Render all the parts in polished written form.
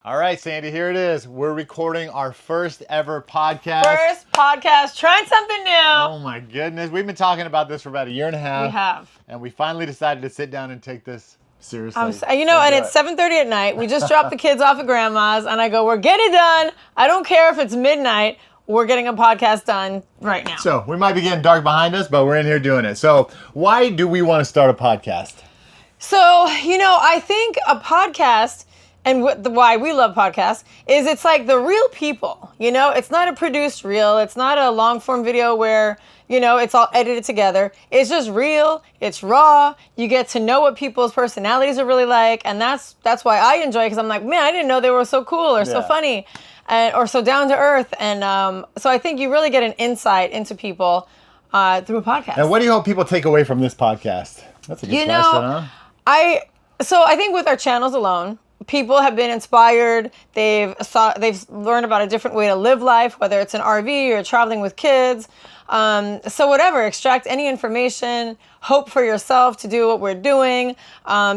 All right, Sandy, here it is. We're recording our first ever podcast. First podcast, trying something new. Oh my goodness. We've been talking about this for about a year and a half. We have. And we finally decided to sit down and take this seriously. And it's 7:30 at night. We just dropped the kids off at grandma's and I go, we're getting done. I don't care if it's midnight. We're getting a podcast done right now. So we might be getting dark behind us, but we're in here doing it. So why do we want to start a podcast? So, I think a podcast, and why we love podcasts, is it's like the real people. It's not a produced reel. It's not a long form video where, it's all edited together. It's just real. It's raw. You get to know what people's personalities are really like. And that's why I enjoy it, because I'm like, man, I didn't know they were so cool or so funny or so down to earth. And so I think you really get an insight into people through a podcast. And what do you hope people take away from this podcast? That's a good question, huh? I think with our channels alone, people have been inspired. They've learned about a different way to live life, whether it's an RV or traveling with kids. So whatever, extract any information, hope for yourself to do what we're doing,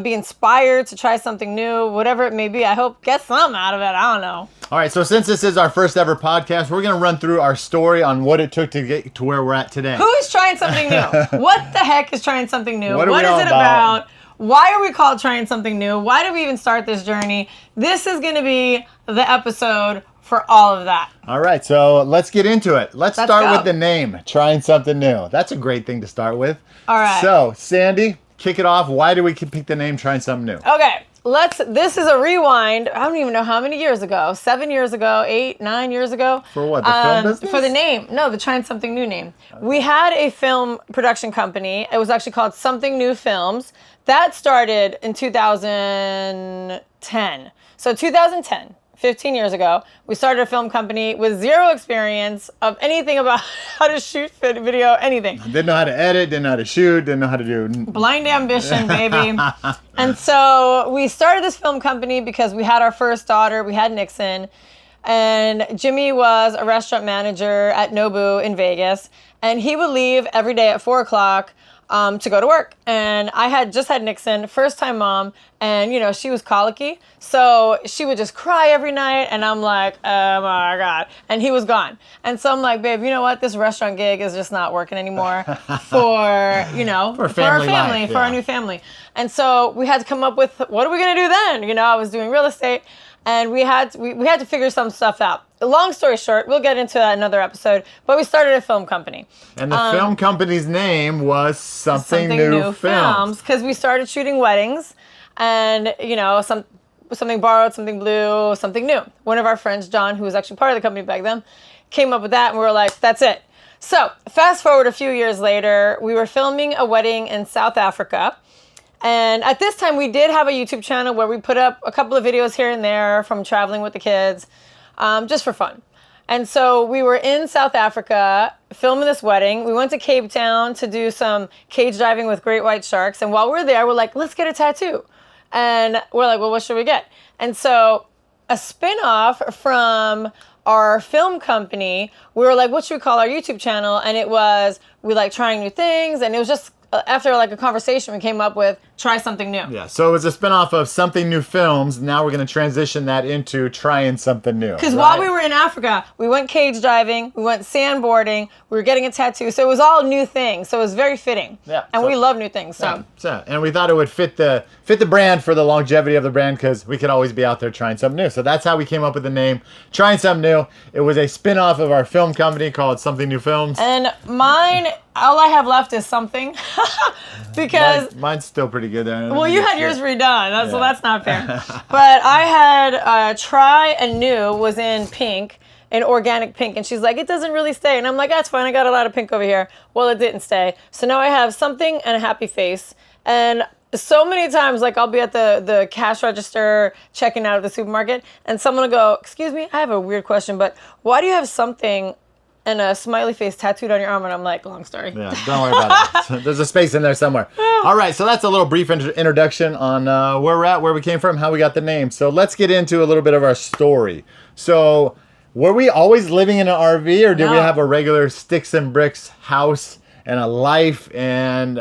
be inspired to try something new, whatever it may be. I hope get something out of it. I don't know. All right, so since this is our first ever podcast, we're going to run through our story on what it took to get to where we're at today. Who is trying something new? What the heck is trying something new? What is it about? Why are we called Trying Something New? Why did we even start this journey? This is going to be the episode for all of that. All right, so let's get into it. Let's start go. with the name, Trying Something New. That's a great thing to start with. All right. So, Sandy, kick it off. Why do we pick the name Trying Something New? Okay, this is a rewind. I don't even know how many years ago. 7 years ago, 8, 9 years ago. For what, the film business? For the name. No, the Trying Something New name. Okay. We had a film production company. It was actually called Something New Films. That started in 2010. So 2010, 15 years ago, we started a film company with zero experience of anything about how to shoot video, anything. Didn't know how to edit, didn't know how to shoot, didn't know how to do... Blind ambition, baby. And so we started this film company because we had our first daughter, we had Nixon, and Jimmy was a restaurant manager at Nobu in Vegas, and he would leave every day at 4 o'clock to go to work. And I had just had Nixon, first time mom, and she was colicky. So she would just cry every night and I'm like, oh my God. And he was gone. And so I'm like, babe, you know what? This restaurant gig is just not working anymore for our family, for our new family. And so we had to come up with, what are we going to do then? I was doing real estate. And we had to figure some stuff out. Long story short, we'll get into that in another episode, but we started a film company. And the film company's name was Something New Films. Because we started shooting weddings and, something borrowed, something blue, something new. One of our friends, John, who was actually part of the company back then, came up with that and we were like, that's it. So fast forward a few years later, we were filming a wedding in South Africa. And at this time, we did have a YouTube channel where we put up a couple of videos here and there from traveling with the kids, just for fun. And so we were in South Africa filming this wedding. We went to Cape Town to do some cage diving with great white sharks. And while we're there, we're like, let's get a tattoo. And we're like, well, what should we get? And so a spinoff from our film company, we were like, what should we call our YouTube channel? And it was, we like trying new things. And it was just, after like a conversation, we came up with Try Something New. Yeah, so it was a spinoff of Something New Films. Now we're going to transition that into Trying Something New. Because while we were in Africa, we went cage diving, we went sandboarding, we were getting a tattoo. So it was all new things. So it was very fitting. Yeah. And we love new things. So. And we thought it would fit the brand for the longevity of the brand, because we could always be out there trying something new. So that's how we came up with the name Trying Something New. It was a spinoff of our film company called Something New Films. And mine, all I have left is something. Because mine's still pretty good there. Well, you had yours redone, so that's not fair. But I had Try and New was in pink, in organic pink, and she's like, it doesn't really stay. And I'm like, that's fine, I got a lot of pink over here. Well, it didn't stay. So now I have something and a happy face. And so many times, like I'll be at the cash register checking out of the supermarket, and someone will go, excuse me, I have a weird question, but why do you have something and a smiley face tattooed on your arm? And I'm like, long story. Yeah, don't worry about it. There's a space in there somewhere. All right, so that's a little brief introduction on where we're at, where we came from, how we got the name. So let's get into a little bit of our story. So were we always living in an RV, or did we have a regular sticks and bricks house and a life, and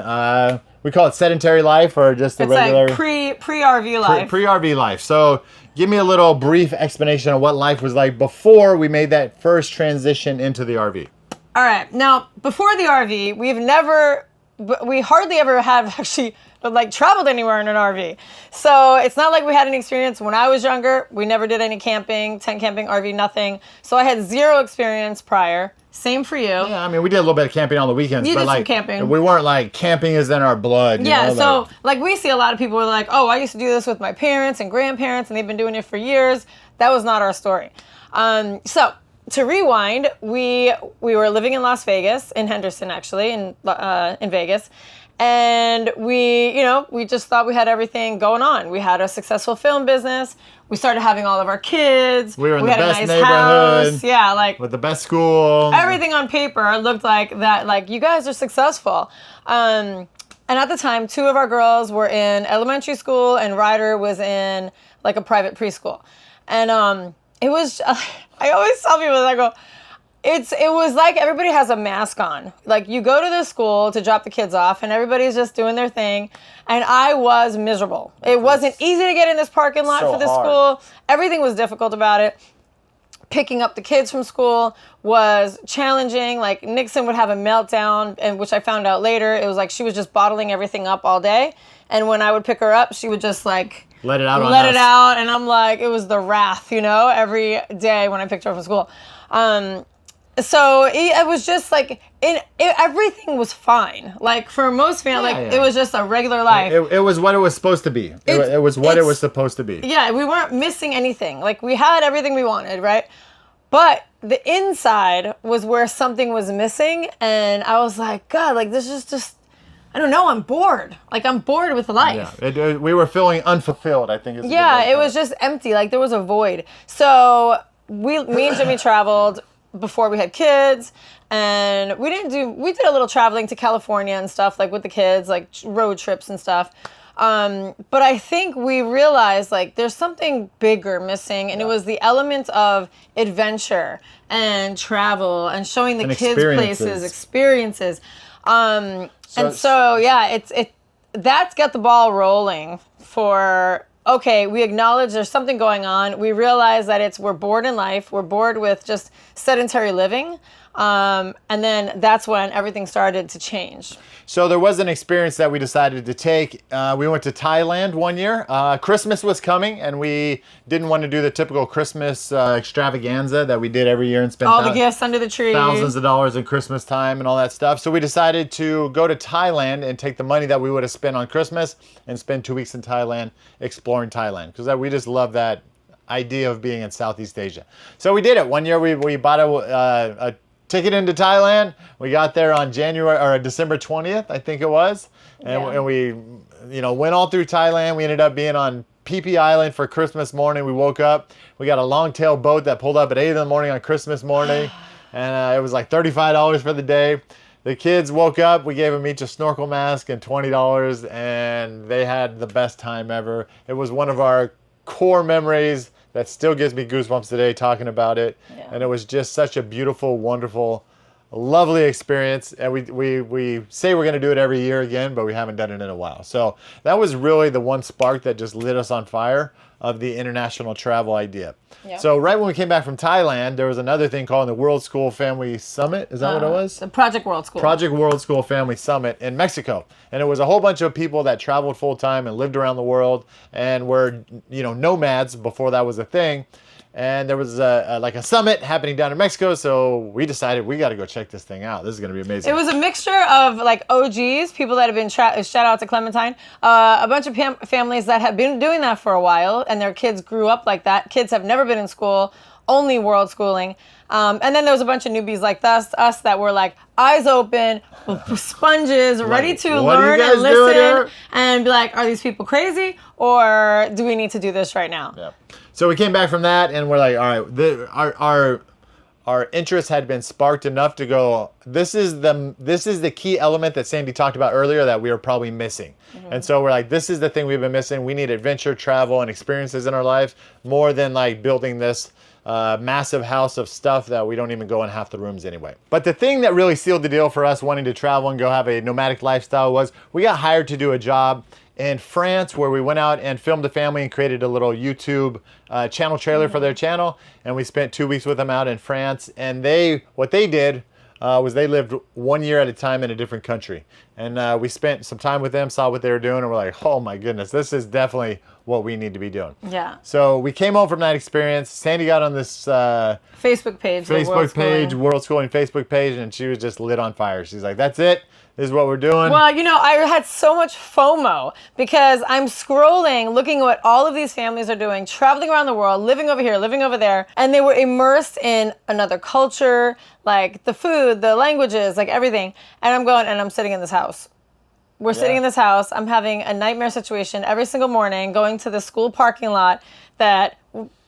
we call it sedentary life, or just a regular... It's like pre-RV life. Pre-RV life. So give me a little brief explanation of what life was like before we made that first transition into the RV. All right. Now, before the RV, we hardly ever have actually like traveled anywhere in an RV. So it's not like we had any experience when I was younger. We never did any camping, tent camping, RV, nothing. So I had zero experience prior. Same for you. Yeah, I mean, we did a little bit of camping on the weekends, You but did some like camping. we weren't like camping is in our blood. You Yeah, know, so like we see a lot of people who are like, oh, I used to do this with my parents and grandparents, and they've been doing it for years. That was not our story. So to rewind, we were living in Las Vegas, in Henderson actually, in Vegas. And we just thought we had everything going on. We had a successful film business. We started having all of our kids. We were in the had best a nice neighborhood. house. Yeah, like with the best school. everything on paper looked like that. Like you guys are successful. And at the time, 2 of our girls were in elementary school, and Ryder was in like a private preschool. And it was. I always tell people, I go, it was like everybody has a mask on. Like you go to the school to drop the kids off and everybody's just doing their thing. And I was miserable. It wasn't easy to get in this parking lot for the school. Everything was difficult about it. Picking up the kids from school was challenging. Like Nixon would have a meltdown, and which I found out later, it was like she was just bottling everything up all day. And when I would pick her up, she would just like let it out. And I'm like, it was the wrath, every day when I picked her up from school. So it was just like everything was fine. Like for most families, it was just a regular life. It was what it was supposed to be. It was what it was supposed to be. Yeah, we weren't missing anything. Like we had everything we wanted, right? But the inside was where something was missing, and I was like, God, like this is just. I don't know. I'm bored. Like I'm bored with life. Yeah, we were feeling unfulfilled. I think. It was just empty. Like there was a void. So me and Jimmy traveled before we had kids, and we did a little traveling to California and stuff, like with the kids, like road trips and stuff. But I think we realized like there's something bigger missing, and it was the element of adventure and travel and showing the kids places, experiences. That's got the ball rolling for, okay, we acknowledge there's something going on. We realize that we're bored in life. We're bored with just sedentary living. And then that's when everything started to change. So there was an experience that we decided to take. We went to Thailand one year. Christmas was coming, and we didn't want to do the typical Christmas extravaganza that we did every year and spend all the gifts under the tree, thousands of dollars in Christmas time and all that stuff. So we decided to go to Thailand and take the money that we would have spent on Christmas and spend 2 weeks in Thailand exploring Thailand, because we just love that idea of being in Southeast Asia. So we did it. One year we bought a ticket into Thailand. We got there on December 20th, I think it was. And we went all through Thailand. We ended up being on Phi Phi Island for Christmas morning. We woke up. We got a long-tail boat that pulled up at 8 in the morning on Christmas morning. And it was like $35 for the day. The kids woke up. We gave them each a snorkel mask and $20, and they had the best time ever. It was one of our core memories that still gives me goosebumps today talking about it. Yeah. And it was just such a beautiful, wonderful, lovely experience. And we say we're going to do it every year again, but we haven't done it in a while. So that was really the one spark that just lit us on fire of the international travel idea. Yeah. So right when we came back from Thailand, there was another thing called the World School Family Summit. Is that what it was? The Project World School. Project World School Family Summit in Mexico. And it was a whole bunch of people that traveled full time and lived around the world and were, nomads before that was a thing. And there was a summit happening down in Mexico, so we decided we got to go check this thing out. This is going to be amazing. It was a mixture of like OGs, people that have been, shout out to Clementine, a bunch of families that have been doing that for a while, and their kids grew up like that. Kids have never been in school, only world schooling. And then there was a bunch of newbies like us that were like eyes open, sponges, ready to learn and listen and be like, are these people crazy or do we need to do this right now? Yeah. So we came back from that and we're like, all right, our interest had been sparked enough to go, this is the key element that Sandy talked about earlier that we were probably missing. Mm-hmm. And so we're like, this is the thing we've been missing. We need adventure, travel, and experiences in our lives more than like building this massive house of stuff that we don't even go in half the rooms anyway. But the thing that really sealed the deal for us wanting to travel and go have a nomadic lifestyle was we got hired to do a job in France, where we went out and filmed a family and created a little YouTube channel trailer for their channel. And we spent 2 weeks with them out in France. And what they did was they lived 1 year at a time in a different country. And we spent some time with them, saw what they were doing, and we're like, oh my goodness, this is definitely what we need to be doing. Yeah. So we came home from that experience. Sandy got on this Facebook page, World Schooling Facebook page, and she was just lit on fire. She's like, that's it. This is what we're doing. Well, you know, I had so much FOMO because I'm scrolling, looking at what all of these families are doing, traveling around the world, living over here, living over there. And they were immersed in another culture, like the food, the languages, like everything. And I'm going, and I'm sitting in this house. We're sitting in this house. I'm having a nightmare situation every single morning, going to the school parking lot that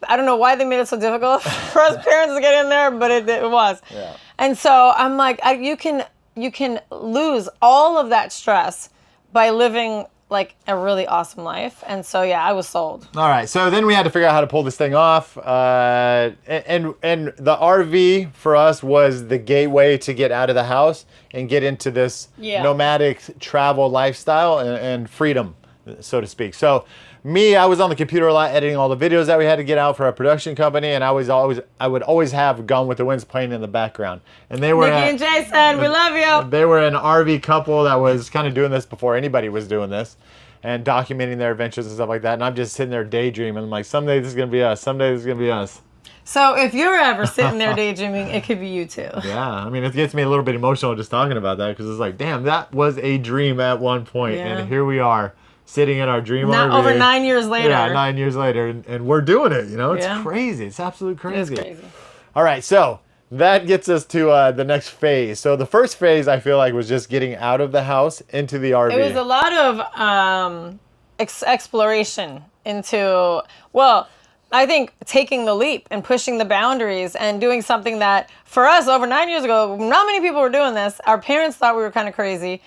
I don't know why they made it so difficult for us parents to get in there, but it was. Yeah. And so I'm like, you can lose all of that stress by living like a really awesome life. And so, yeah, I was sold. All right. So then we had to figure out how to pull this thing off. And the RV for us was the gateway to get out of the house and get into this nomadic travel lifestyle and freedom, so to speak. So I was on the computer a lot, editing all the videos that we had to get out for our production company, and I would always have Gone with the Wind's playing in the background. And they were Nikki and Jason, we love you. They were an RV couple that was kind of doing this before anybody was doing this, and documenting their adventures and stuff like that. And I'm just sitting there daydreaming. I'm like, someday this is gonna be us. Someday this is gonna be us. So if you're ever sitting there daydreaming, it could be you too. Yeah, I mean, it gets me a little bit emotional just talking about that, because it's like, damn, that was a dream at one point, and here we are. Sitting in our dream RV. Over 9 years later. Yeah, 9 years later, and we're doing it, you know? It's crazy. It's absolutely crazy. It's crazy. All right, so that gets us to the next phase. So the first phase, I feel like, was just getting out of the house into the RV. It was a lot of exploration into, well, I think taking the leap and pushing the boundaries and doing something that, for us, over 9 years ago, not many people were doing this. Our parents thought we were kind of crazy.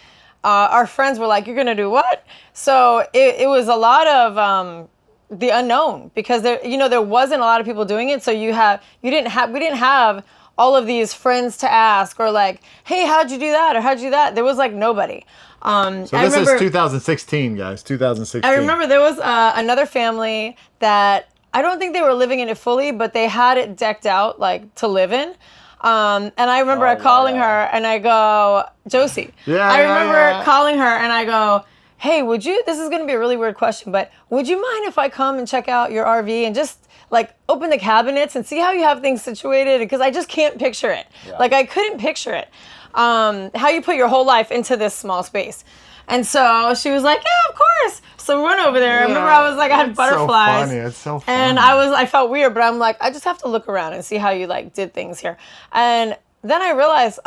Our friends were like, you're going to do what? So it was a lot of the unknown, because there wasn't a lot of people doing it. So we didn't have all of these friends to ask, or like, hey, how'd you do that? Or how'd you do that? There was like nobody. So this is 2016, guys, 2016. I remember there was another family that I don't think they were living in it fully, but they had it decked out like to live in. And I remember calling her and I go, Josie. I remember calling her and I go, hey, this is going to be a really weird question, but would you mind if I come and check out your RV and just like open the cabinets and see how you have things situated? Because I just can't picture it. Yeah. Like I couldn't picture it. How you put your whole life into this small space. And so she was like, yeah, of course. So we went over there. I remember I was like, I had butterflies. It's so funny. And I felt weird, but I'm like, I just have to look around and see how you like did things here. And then I realized,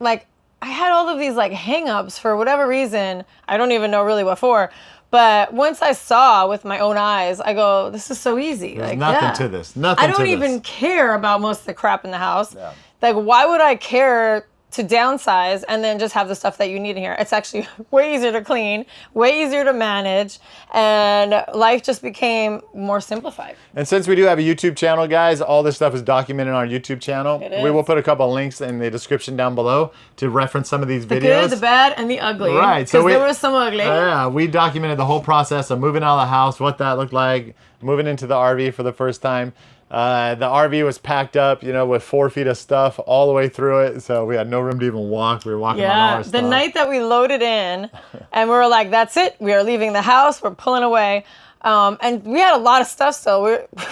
like I had all of these like hang-ups for whatever reason. I don't even know really what for. But once I saw with my own eyes, I go, this is so easy. There's like, nothing to this. Nothing I don't even care about most of the crap in the house. Yeah. Like, why would I care to downsize and then just have the stuff that you need in here? It's actually way easier to clean, way easier to manage, and life just became more simplified. And since we do have a YouTube channel, guys, all this stuff is documented on our YouTube channel. We will put a couple of links in the description down below to reference some of these videos. The good, the bad, and the ugly. Right. Because there was some ugly. Yeah, we documented the whole process of moving out of the house, what that looked like, moving into the RV for the first time. The RV was packed up, with 4 feet of stuff all the way through it, so we had no room to even walk. We were walking on all our stuff. The night that we loaded in, and we were like, that's it. We are leaving the house. We're pulling away. And we had a lot of stuff still.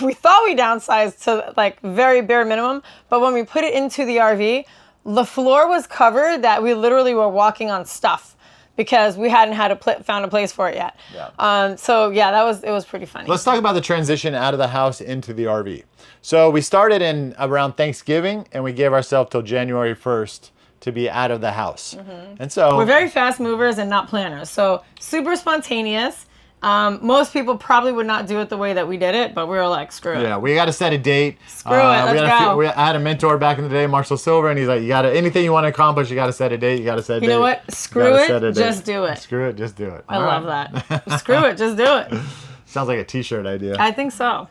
We thought we downsized to like very bare minimum, but when we put it into the RV, the floor was covered that we literally were walking on stuff, because we hadn't found a place for it yet. Yeah. It was pretty funny. Let's talk about the transition out of the house into the RV. So we started in around Thanksgiving, and we gave ourselves till January 1st to be out of the house. Mm-hmm. And so we're very fast movers and not planners. So super spontaneous. Most people probably would not do it the way that we did it, but we were like, screw it. Yeah, we got to set a date. Screw it, let's go. I had a mentor back in the day, Marshall Silver, and he's like, anything you want to accomplish, you got to set a date. You got to set a date. You know what? Screw it, just do it. Screw it, just do it. I love that. Screw it, just do it. Sounds like a t-shirt idea. I think so.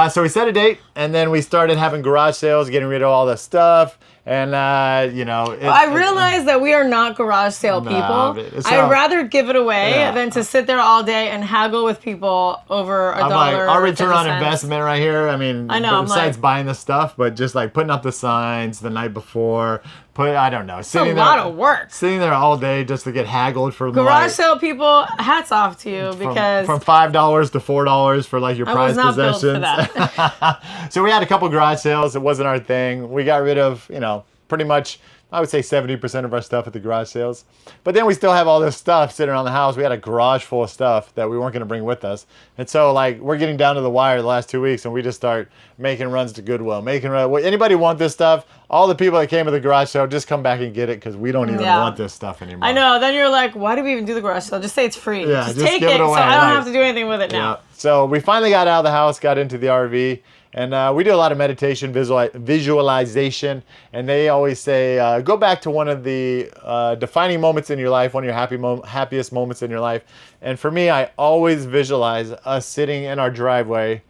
So we set a date, and then we started having garage sales, getting rid of all the stuff. And, you know. I realized that we are not garage sale people. I'd rather give it away than to sit there all day and haggle with people over $1. Like, our return on investment right here. I mean, I know, besides buying the stuff, but just like putting up the signs the night before. I don't know. It's a lot of work. Sitting there all day just to get haggled for garage sale people. Hats off to you because from $5 to $4 for like your prized possessions. Built for that. So we had a couple garage sales. It wasn't our thing. We got rid of, you know, pretty much, I would say 70% of our stuff at the garage sales. But then we still have all this stuff sitting around the house. We had a garage full of stuff that we weren't going to bring with us. And so, like, we're getting down to the wire the last 2 weeks, and we just start making runs to Goodwill. Anybody want this stuff? All the people that came to the garage sale, just come back and get it because we don't even want this stuff anymore. I know. Then you're like, why do we even do the garage sale? Just say it's free. Yeah, just take it so I don't have to do anything with it now. Yeah. So we finally got out of the house, got into the RV. And we do a lot of meditation, visualization, and they always say, go back to one of the defining moments in your life, one of your happiest moments in your life. And for me, I always visualize us sitting in our driveway,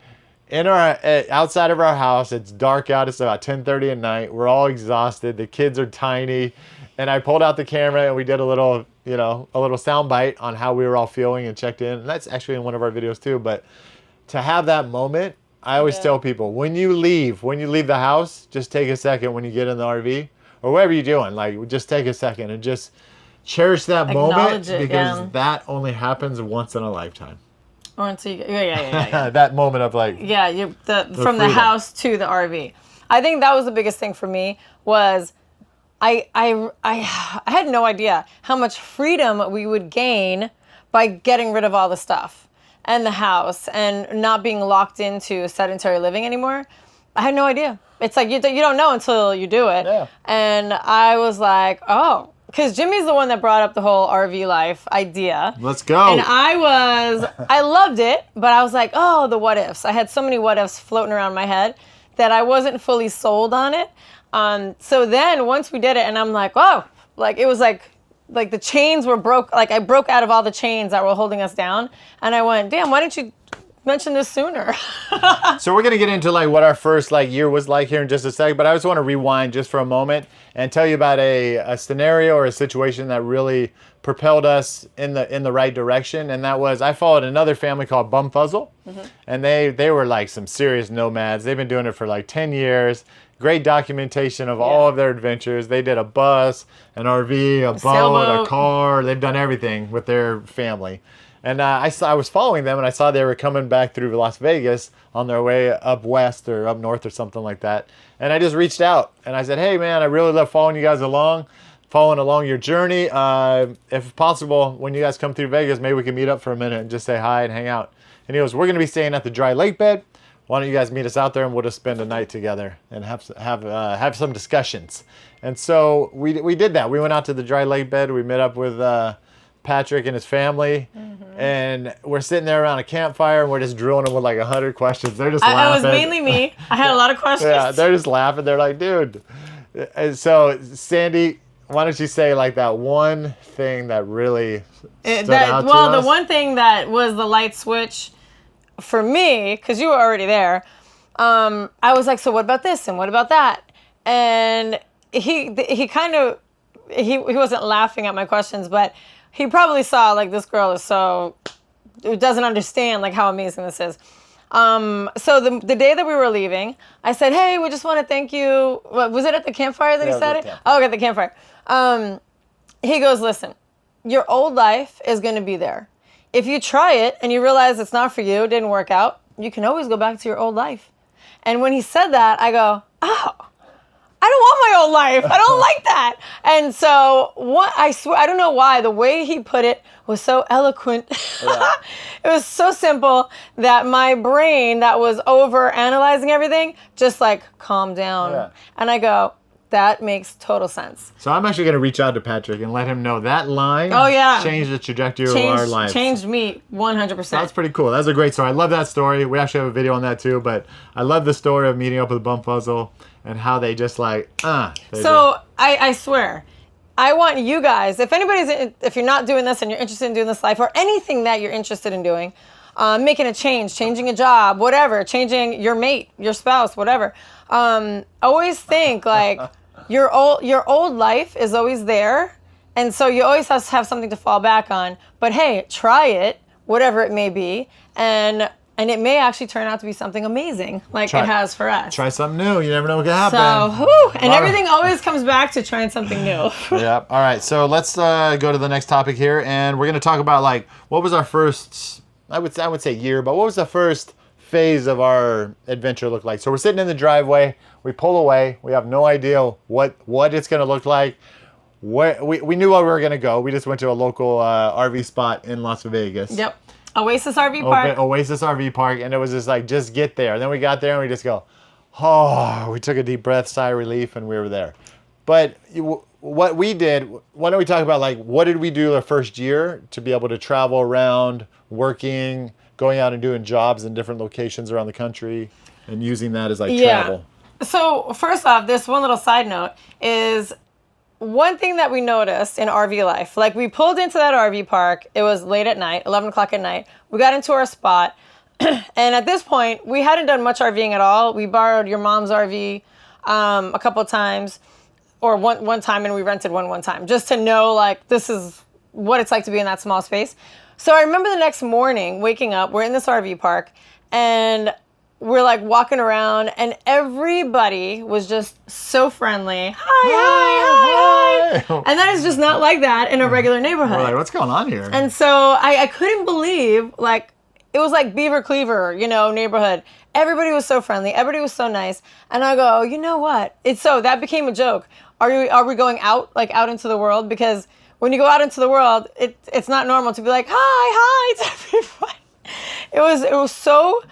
outside of our house. It's dark out. It's about 10:30 at night. We're all exhausted. The kids are tiny, and I pulled out the camera and we did a little sound bite on how we were all feeling and checked in. And that's actually in one of our videos too. But to have that moment. I always tell people, when you leave the house, just take a second when you get in the RV or whatever you're doing, like just take a second and just cherish that moment because that only happens once in a lifetime. Or until you, yeah. That moment of like from the house to the RV. I think that was the biggest thing for me was I had no idea how much freedom we would gain by getting rid of all the stuff. And the house and not being locked into sedentary living anymore. I had no idea. It's like you don't know until you do it. Yeah. And I was like, oh, because Jimmy's the one that brought up the whole RV life idea. Let's go. And I loved it, but I was like, oh, the what ifs. I had so many what ifs floating around my head that I wasn't fully sold on it. So then once we did it, and I'm like, oh, like it was like the chains were broke. Like I broke out of all the chains that were holding us down. And I went, damn, why didn't you mention this sooner? So we're going to get into like what our first like year was like here in just a second. But I just want to rewind just for a moment and tell you about a scenario or a situation that really propelled us in the right direction. And that was, I followed another family called Bumfuzzle. Mm-hmm. And they were like some serious nomads. They've been doing it for like 10 years. Great documentation of all of their adventures. They did a bus, an RV, a boat, sailboat. A car. They've done everything with their family. And I was following them, and I saw they were coming back through Las Vegas on their way up west or up north or something like that. And I just reached out, and I said, hey, man, I really love following you guys following along your journey. If possible, when you guys come through Vegas, maybe we can meet up for a minute and just say hi and hang out. And he goes, we're going to be staying at the dry lake bed. Why don't you guys meet us out there and we'll just spend a night together and have some discussions. And so we did that. We went out to the dry lake bed. We met up with Patrick and his family, and we're sitting there around a campfire and we're just drilling them with like 100 questions. They're just laughing. It was mainly me. I had a lot of questions. Yeah, they're just laughing. They're like, dude. And so Sandy, why don't you say like that one thing that really stood out to us? Well, the one thing that was the light switch for me, because you were already there, I was like, so what about this and what about that? And he wasn't laughing at my questions, but he probably saw like this girl is doesn't understand like how amazing this is. So the day that we were leaving, I said, hey, we just want to thank you. What, was it at the campfire that he said it? Oh, okay, the campfire. He goes, listen, your old life is going to be there. If you try it and you realize it's not for you, it didn't work out, you can always go back to your old life. And when he said that, I go, oh, I don't want my old life. I don't like that. And so I swear, I don't know why, the way he put it was so eloquent. Yeah. It was so simple that my brain that was over analyzing everything just like calmed down. Yeah. And I go, that makes total sense. So I'm actually going to reach out to Patrick and let him know that line changed the trajectory of our lives. Changed me 100%. That's pretty cool. That's a great story. I love that story. We actually have a video on that too, but I love the story of meeting up with Bumfuzzle and how they just like, I swear, I want you guys, if you're not doing this and you're interested in doing this life or anything that you're interested in doing, making a change, changing a job, whatever, changing your mate, your spouse, whatever. Always think like your old life is always there. And so you always have something to fall back on. But hey, try it, whatever it may be. And it may actually turn out to be something amazing, like it has for us. Try something new. You never know what can happen. So, and everything always comes back to trying something new. Yeah. All right. So let's go to the next topic here, and we're going to talk about like what was our first. I would say year, but what was the first phase of our adventure look like? So we're sitting in the driveway. We pull away. We have no idea what it's going to look like. We knew where we were going to go. We just went to a local RV spot in Las Vegas. Yep. Oasis RV Park. Oasis RV Park, and it was just like, just get there. And then we got there and we just go, oh, we took a deep breath, sigh of relief, and we were there. But what we did, why don't we talk about like, what did we do the first year to be able to travel around, working, going out and doing jobs in different locations around the country, and using that as like travel? So first off, this one little side note is, one thing that we noticed in RV life, like we pulled into that RV park, it was late at night, 11 o'clock at night. We got into our spot, and at this point, we hadn't done much RVing at all. We borrowed your mom's RV a couple of times, or one time, and we rented one time, just to know like this is what it's like to be in that small space. So I remember the next morning waking up, we're in this RV park, and we're like walking around, and everybody was just so friendly. Hi. And that is just not like that in a regular neighborhood. We're like, what's going on here? And so I couldn't believe, like, it was like Beaver Cleaver, neighborhood. Everybody was so friendly. Everybody was so nice. And I go, you know what? That became a joke. Are we going out into the world? Because when you go out into the world, it's not normal to be like, hi to everybody. It was so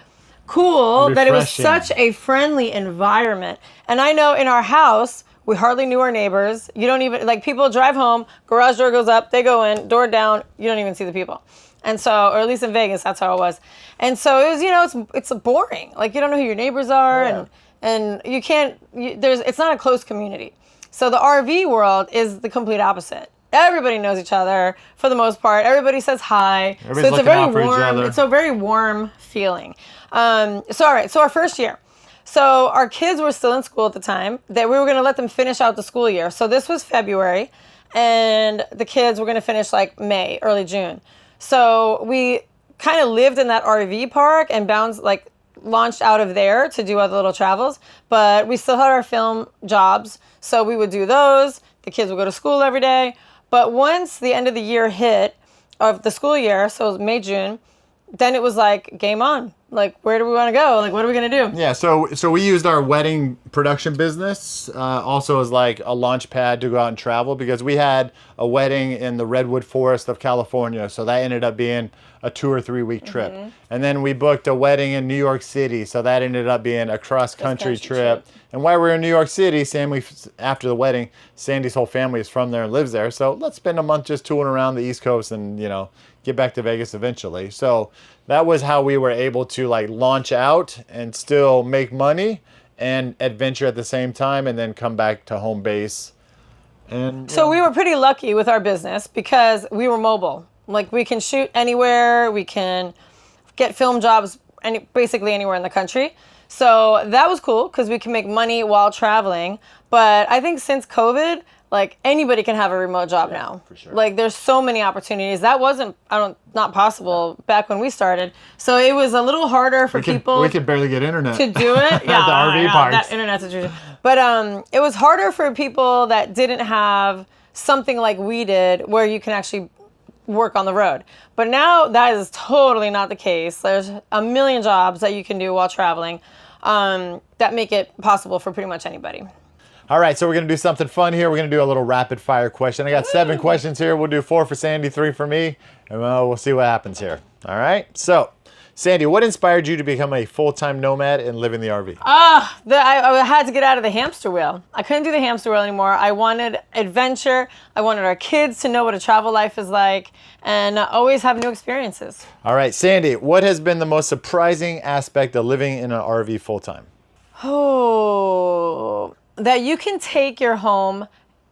cool that it was such a friendly environment. And I know in our house, we hardly knew our neighbors. You don't even, like, people drive home, garage door goes up, they go in, door down, you don't even see the people. And so, or at least in Vegas, that's how it was. And so it was, it's boring. Like, you don't know who your neighbors are, and you can't, it's not a close community. So the RV world is the complete opposite. Everybody knows each other for the most part. Everybody says hi. Everybody's looking out for each other. It's a very warm feeling. So all right, so our first year. So our kids were still in school at the time. That we were going to let them finish out the school year. So this was February, and the kids were going to finish like May, early June. So we kind of lived in that RV park and launched out of there to do other little travels. But we still had our film jobs, so we would do those. The kids would go to school every day. But once the end of the year hit, of the school year, so it was May, June, then it was like game on. Like, where do we want to go? Like, what are we going to do? Yeah, so we used our wedding production business also as like a launch pad to go out and travel, because we had a wedding in the Redwood Forest of California. So that ended up being a 2 or 3 week trip. Mm-hmm. And then we booked a wedding in New York City. So that ended up being a cross-country trip. And while we were in New York City, after the wedding, Sandy's whole family is from there and lives there. So let's spend a month just touring around the East Coast and, get back to Vegas eventually. So that was how we were able to like launch out and still make money and adventure at the same time, and then come back to home base. And so we were pretty lucky with our business because we were mobile. Like, we can shoot anywhere, we can get film jobs basically anywhere in the country. So that was cool because we can make money while traveling. But I think since COVID, like, anybody can have a remote job now. For sure. Like, there's so many opportunities. That wasn't, not possible back when we started. So it was a little harder for people. We could barely get internet to do it. Yeah, at the RV parks. That internet situation. But it was harder for people that didn't have something like we did, where you can actually work on the road. But now that is totally not the case. There's a million jobs that you can do while traveling that make it possible for pretty much anybody. All right, so we're going to do something fun here. We're going to do a little rapid fire question. I got 7 questions here. We'll do 4 for Sandy, 3 for me, and we'll see what happens here. All right? So, Sandy, what inspired you to become a full-time nomad and live in the RV? I had to get out of the hamster wheel. I couldn't do the hamster wheel anymore. I wanted adventure. I wanted our kids to know what a travel life is like, and always have new experiences. All right, Sandy, what has been the most surprising aspect of living in an RV full-time? That you can take your home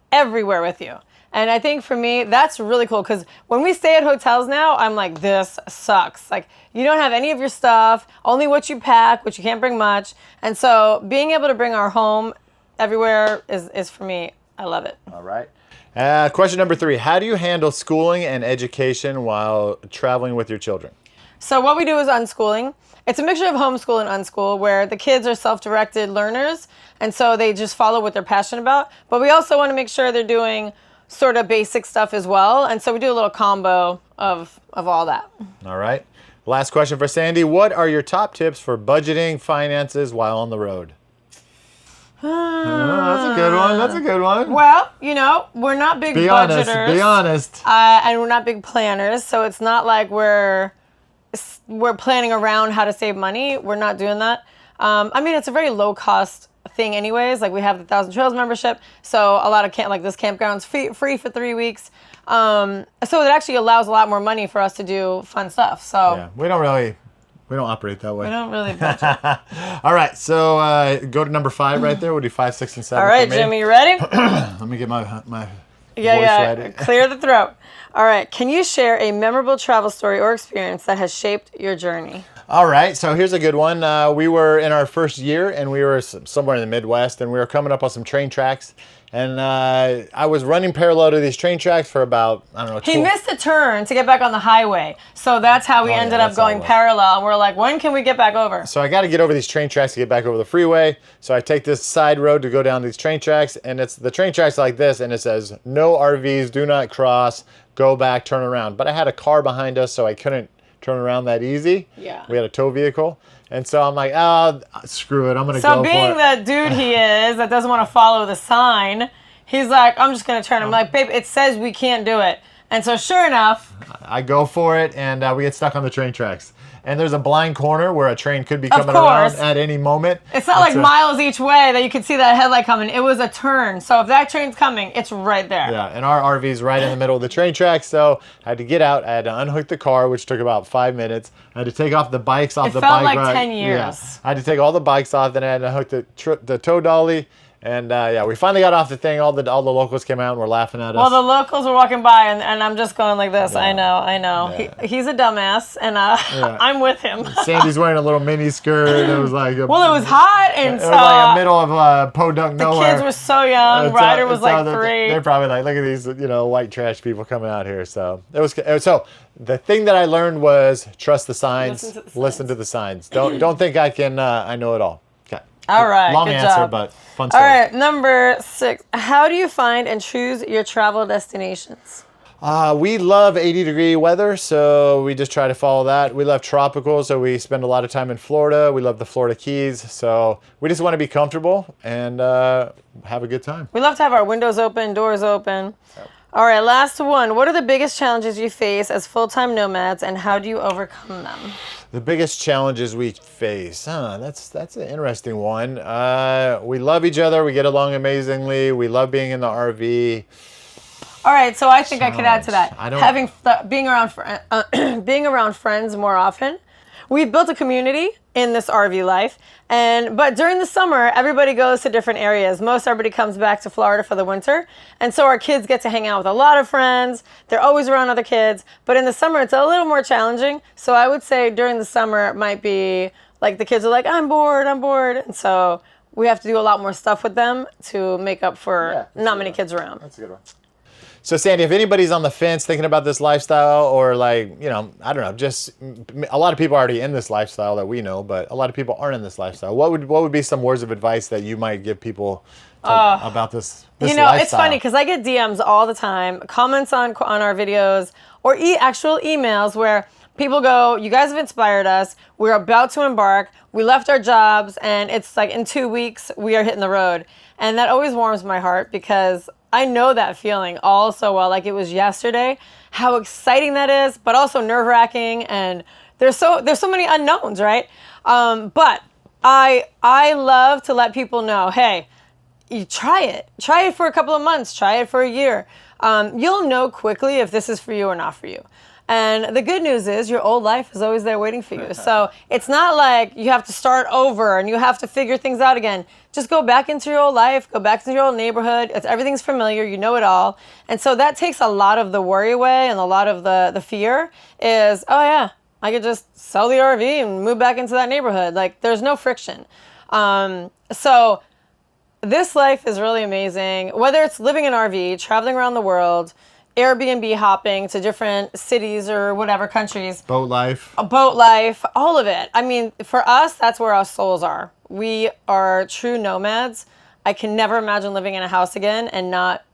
everywhere with you. And I think for me, that's really cool because when we stay at hotels now, I'm like, this sucks. Like, you don't have any of your stuff, only what you pack, which you can't bring much. And so being able to bring our home everywhere is for me, I love it. All right. Question number 3. How do you handle schooling and education while traveling with your children? So what we do is unschooling. It's a mixture of homeschool and unschool where the kids are self-directed learners. And so they just follow what they're passionate about. But we also want to make sure they're doing sort of basic stuff as well. And so we do a little combo of all that. All right. Last question for Sandy. What are your top tips for budgeting finances while on the road? That's a good one. That's a good one. Well, you know, we're not big budgeters. Be honest. And we're not big planners. So it's not like we're planning around how to save money. We're not doing that. I mean, it's a very low cost thing anyways. Like we have the 1,000 Trails membership. So a lot of this campground's free for 3 weeks. So it actually allows a lot more money for us to do fun stuff. So yeah, we don't operate that way. We don't really budget. All right, so go to number 5 right there. We'll do 5, 6, and 7. All right, Jimmy, you ready? Let me get my voice ready. Clear the throat. All right, can you share a memorable travel story or experience that has shaped your journey? All right, so here's a good one. We were in our first year, and we were somewhere in the Midwest, and we were coming up on some train tracks. And I was running parallel to these train tracks for about, I don't know, He missed a turn to get back on the highway. So that's how we ended up going parallel. And we're like, when can we get back over? So I got to get over these train tracks to get back over the freeway. So I take this side road to go down these train tracks. And it's the train tracks like this. And it says, no RVs, do not cross, go back, turn around. But I had a car behind us, so I couldn't turn around that easy. Yeah. We had a tow vehicle. And so I'm like, oh, screw it. I'm going to go for it. So being the dude he is that doesn't want to follow the sign, he's like, I'm just going to turn. I'm like, babe, it says we can't do it. And so sure enough, I go for it, and we get stuck on the train tracks. And there's a blind corner where a train could be coming around at any moment. It's not like miles each way that you could see that headlight coming. It was a turn. So if that train's coming, it's right there. Yeah, and our RV's right in the middle of the train tracks. So I had to get out. I had to unhook the car, which took about 5 minutes. I had to take off the bikes off the bike rack. It felt like 10 years. Yeah. I had to take all the bikes off, then I had to hook the tow dolly. And yeah, we finally got off the thing. All the locals came out and were laughing at us. Well, the locals were walking by, and I'm just going like this. Yeah. I know. Yeah. He's a dumbass, and I'm with him. Sandy's wearing a little mini skirt. It was like well, it was hot, and it was like a middle of podunk nowhere. The kids were so young. Ryder was like 3. They're probably like, look at these, white trash people coming out here. So it was so. The thing that I learned was trust the signs. Listen to the signs. Don't think I know it all. All right, long good answer, job. but fun story. All right, number 6. How do you find and choose your travel destinations? We love 80-degree weather, so we just try to follow that. We love tropical, so we spend a lot of time in Florida. We love the Florida Keys, so we just want to be comfortable and have a good time. We love to have our windows open, doors open. Yep. All right, last one. What are the biggest challenges you face as full-time nomads, and how do you overcome them? The biggest challenges we face, that's an interesting one. We love each other. We get along amazingly. We love being in the RV. All right, so I think I could add to that. Being around friends more often. We've built a community in this RV life, but during the summer, everybody goes to different areas. Most everybody comes back to Florida for the winter, and so our kids get to hang out with a lot of friends. They're always around other kids, but in the summer, it's a little more challenging. So I would say during the summer, it might be like the kids are like, I'm bored, and so we have to do a lot more stuff with them to make up for not many kids around. That's a good one. So Sandy, if anybody's on the fence thinking about this lifestyle or I don't know, just a lot of people are already in this lifestyle that we know, but a lot of people aren't in this lifestyle. What would be some words of advice that you might give people about this lifestyle? It's funny because I get DMs all the time, comments on our videos or actual emails where people go, you guys have inspired us. We're about to embark. We left our jobs and it's like in 2 weeks we are hitting the road. And that always warms my heart because I know that feeling all so well, like it was yesterday, how exciting that is, but also nerve-wracking, and there's so many unknowns, right? But I love to let people know, hey, you try it for a couple of months, try it for a year. You'll know quickly if this is for you or not for you. And the good news is your old life is always there waiting for you. So it's not like you have to start over and you have to figure things out again. Just go back into your old life, go back to your old neighborhood. Everything's familiar, you know it all. And so that takes a lot of the worry away, and a lot of the fear is, oh yeah, I could just sell the RV and move back into that neighborhood. Like, there's no friction. So this life is really amazing. Whether it's living in an RV, traveling around the world, Airbnb hopping to different cities or whatever countries. Boat life. A boat life, all of it. I mean, for us, that's where our souls are. We are true nomads. I can never imagine living in a house again and not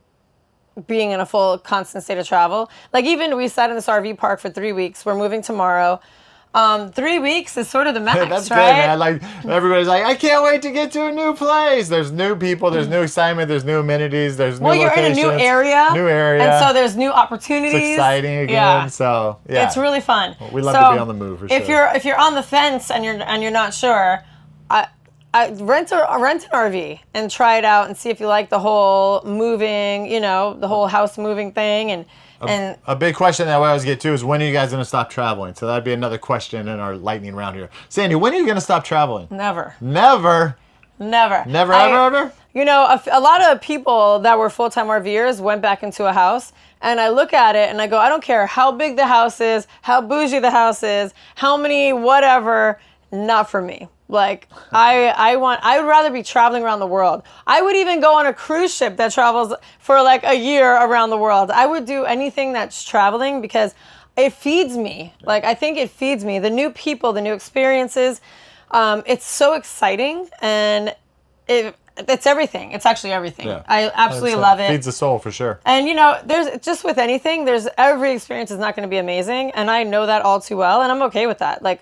being in a full constant state of travel. Like, even we sat in this RV park for 3 weeks. We're moving tomorrow. 3 weeks is sort of the max, That's right? good, man. Like, everybody's like, I can't wait to get to a new place. There's new people, there's new excitement, there's new amenities, there's new locations. Well, you're in a new area. New area. And so there's new opportunities. It's exciting again. Yeah. So, yeah. It's really fun. Well, we love to be on the move, for sure. If you're on the fence and you're not sure, I rent an RV and try it out and see if you like the whole moving, the whole house moving thing. And a big question that we always get too is, when are you guys going to stop traveling? So that'd be another question in our lightning round here. Sandy, when are you going to stop traveling? Never. Never? Never. Never, ever? A lot of people that were full-time RVers went back into a house, and I look at it and I go, I don't care how big the house is, how bougie the house is, how many whatever, not for me. Like, I would rather be traveling around the world. I would even go on a cruise ship that travels for like a year around the world. I would do anything that's traveling because it feeds me. Like, I think it feeds me. The new people, the new experiences, it's so exciting, and it's everything. It's actually everything. Yeah. I absolutely love it. Feeds the soul, for sure. And there's just with anything, every experience is not going to be amazing, and I know that all too well, and I'm okay with that. Like,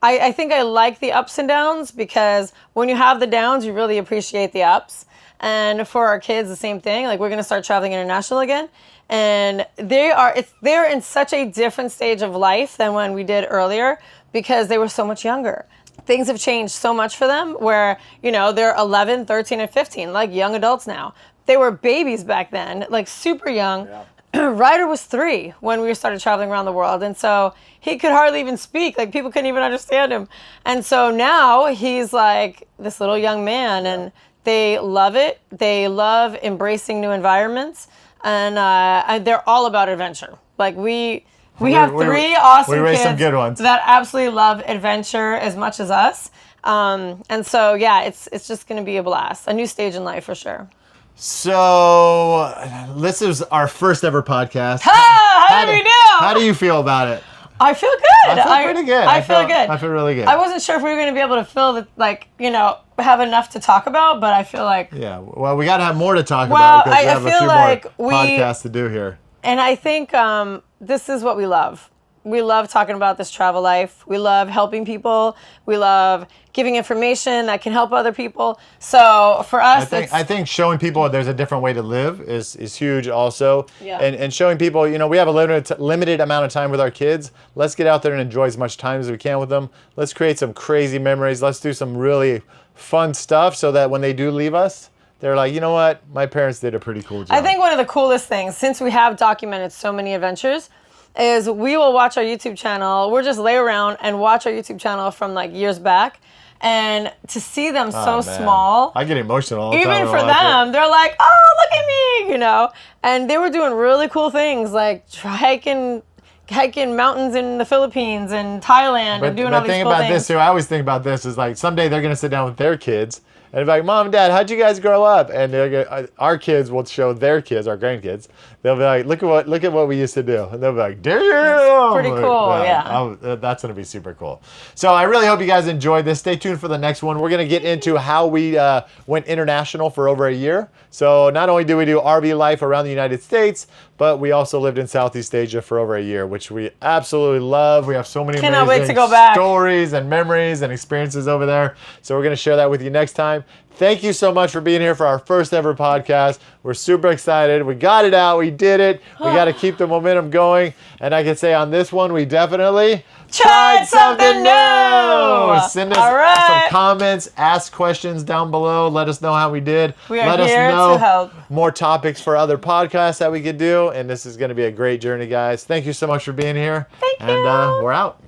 I think I like the ups and downs, because when you have the downs, you really appreciate the ups. And for our kids, the same thing. Like, we're going to start traveling international again. And they're in such a different stage of life than when we did earlier, because they were so much younger. Things have changed so much for them, where, they're 11, 13, and 15, like young adults now. They were babies back then, like super young. Yeah. Ryder was 3 when we started traveling around the world. And so he could hardly even speak. Like, people couldn't even understand him. And so now he's like this little young man, and they love it. They love embracing new environments. And they're all about adventure. Like, we have 3 awesome we raised kids some good ones that absolutely love adventure as much as us. And so, yeah, it's just going to be a blast. A new stage in life, for sure. So, this is our first ever podcast. How do we do? How do you feel about it? I feel good. I feel pretty good. I feel good. I feel really good. I wasn't sure if we were going to be able to have enough to talk about, but I feel like... Yeah, well, we got to have more to talk about, because we have a few more podcasts to do here. And I think this is what we love. We love talking about this travel life. We love helping people. We love giving information that can help other people. So for us, I think showing people there's a different way to live is huge also. Yeah. And showing people, we have a limited amount of time with our kids. Let's get out there and enjoy as much time as we can with them. Let's create some crazy memories. Let's do some really fun stuff, so that when they do leave us, they're like, you know what? My parents did a pretty cool job. I think one of the coolest things, since we have documented so many adventures, is we will watch our YouTube channel. We'll just lay around and watch our YouTube channel from like years back. And to see them small. I get emotional all the time. Even for them, they're like, oh, look at me, And they were doing really cool things, like hiking mountains in the Philippines and Thailand, and doing all these cool things. But the thing about this, too, I always think about this, is like someday they're going to sit down with their kids and be like, Mom, Dad, how'd you guys grow up? And our kids will show their kids, our grandkids. They'll be like, look at what we used to do. And they'll be like, damn. It's pretty cool, yeah. That's going to be super cool. So I really hope you guys enjoyed this. Stay tuned for the next one. We're going to get into how we went international for over a year. So not only do we do RV life around the United States, but we also lived in Southeast Asia for over a year, which we absolutely love. We have so many Cannot wait to go back. Stories and memories and experiences over there. So we're going to share that with you next time. Thank you so much for being here for our first ever podcast. We're super excited. We got it out. We did it. We got to keep the momentum going. And I can say on this one, we definitely tried something new. send us All right. some comments, ask questions down below. Let us know how we did. We are Let here us know to help. more topics for other podcasts that we could do. And this is going to be a great journey, guys. Thank you so much for being here. Thank And you. we're out.